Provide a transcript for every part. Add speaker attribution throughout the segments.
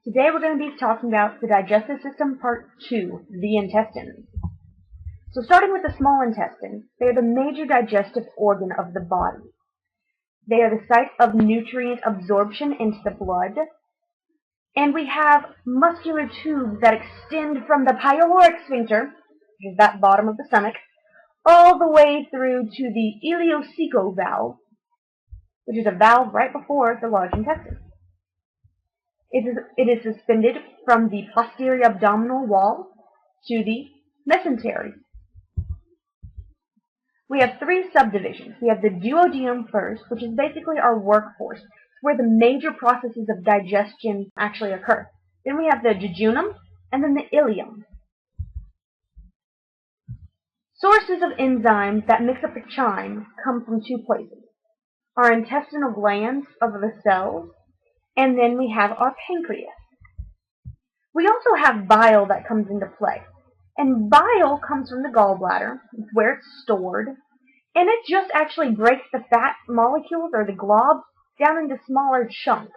Speaker 1: Today we're going to be talking about the digestive system part 2, the intestines. So starting with the small intestine, they are the major digestive organ of the body. They are the site of nutrient absorption into the blood, and we have muscular tubes that extend from the pyloric sphincter, which is that bottom of the stomach, all the way through to the ileocecal valve, which is a valve right before the large intestine. It is suspended from the posterior abdominal wall to the mesentery. We have three subdivisions. We have the duodenum first, which is basically our workforce, where the major processes of digestion actually occur. Then we have the jejunum, and then the ileum. Sources of enzymes that mix up the chyme come from two places. Our intestinal glands of the cells, and then we have our pancreas. We also have bile that comes into play. And bile comes from the gallbladder, where it's stored, and it just actually breaks the fat molecules, or the globs, down into smaller chunks.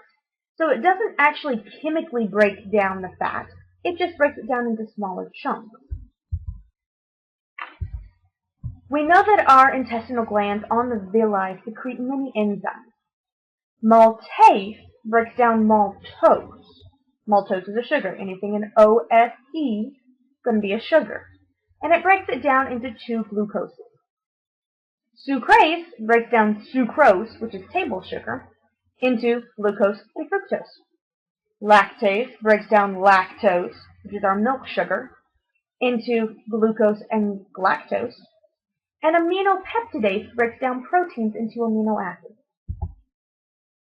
Speaker 1: So it doesn't actually chemically break down the fat, it just breaks it down into smaller chunks. We know that our intestinal glands on the villi secrete many enzymes. Maltase breaks down maltose. Maltose is a sugar. Anything in OSE is going to be a sugar. And it breaks it down into two glucoses. Sucrase breaks down sucrose, which is table sugar, into glucose and fructose. Lactase breaks down lactose, which is our milk sugar, into glucose and galactose. And aminopeptidase breaks down proteins into amino acids.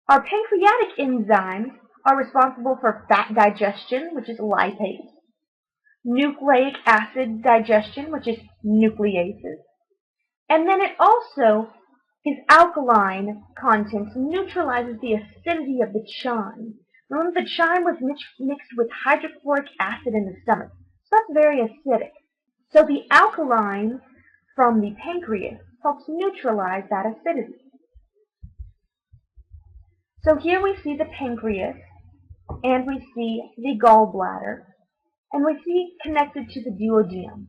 Speaker 1: Our pancreatic enzymes are responsible for fat digestion, which is lipase, nucleic acid digestion, which is nucleases, and then it also is alkaline content, neutralizes the acidity of the chyme. Remember, the chyme was mixed with hydrochloric acid in the stomach, so that's very acidic. So the alkaline from the pancreas helps neutralize that acidity. So here we see the pancreas, and we see the gallbladder, and we see connected to the duodenum.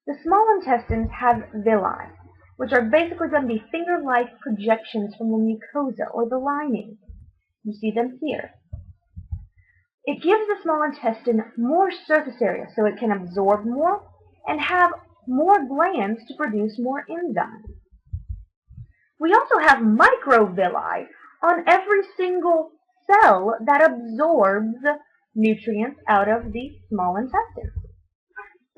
Speaker 1: The small intestines have villi, which are basically going to be finger-like projections from the mucosa, or the lining. You see them here. It gives the small intestine more surface area so it can absorb more and have more glands to produce more enzymes. We also have microvilli on every single cell that absorbs nutrients out of the small intestine.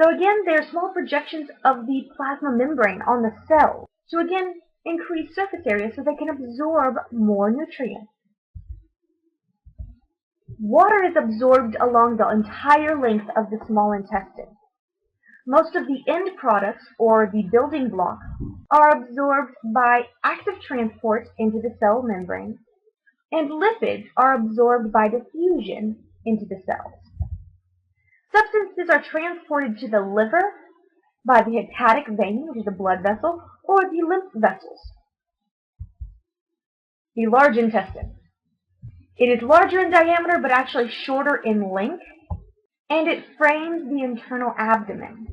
Speaker 1: So again, they're small projections of the plasma membrane on the cell to again increase surface area so they can absorb more nutrients. Water is absorbed along the entire length of the small intestine. Most of the end products, or the building blocks, are absorbed by active transport into the cell membrane, and lipids are absorbed by diffusion into the cells. Substances are transported to the liver by the hepatic vein, which is a blood vessel, or the lymph vessels. The large intestine. It is larger in diameter, but actually shorter in length, and it frames the internal abdomen.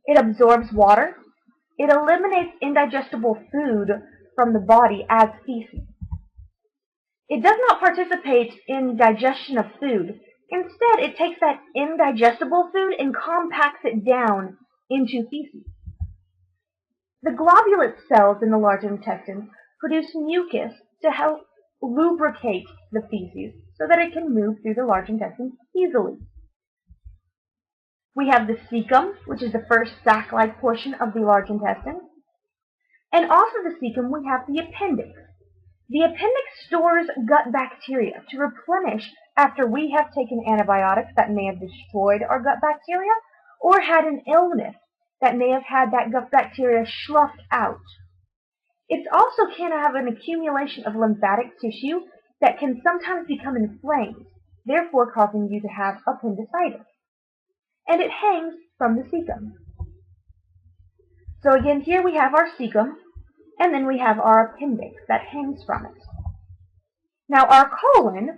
Speaker 1: It absorbs water. It eliminates indigestible food from the body as feces. It does not participate in digestion of food. Instead, it takes that indigestible food and compacts it down into feces. The globulate cells in the large intestine produce mucus to help lubricate the feces so that it can move through the large intestine easily. We have the cecum, which is the first sac-like portion of the large intestine. And also the cecum, we have the appendix. The appendix stores gut bacteria to replenish after we have taken antibiotics that may have destroyed our gut bacteria, or had an illness that may have had that gut bacteria sloughed out. It also can have an accumulation of lymphatic tissue that can sometimes become inflamed, therefore causing you to have appendicitis. And it hangs from the cecum. So again, here we have our cecum, and then we have our appendix that hangs from it. Now our colon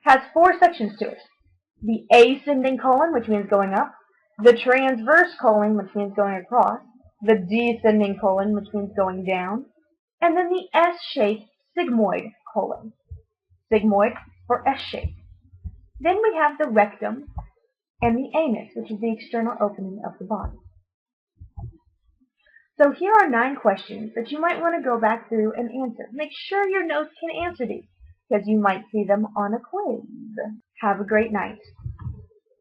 Speaker 1: has 4 sections to it. The ascending colon, which means going up, the transverse colon, which means going across, the descending colon, which means going down, and then the S-shaped sigmoid colon. Sigmoid or S-shaped. Then we have the rectum and the anus, which is the external opening of the body. So here are 9 questions that you might want to go back through and answer. Make sure your notes can answer these, because you might see them on a quiz. Have a great night.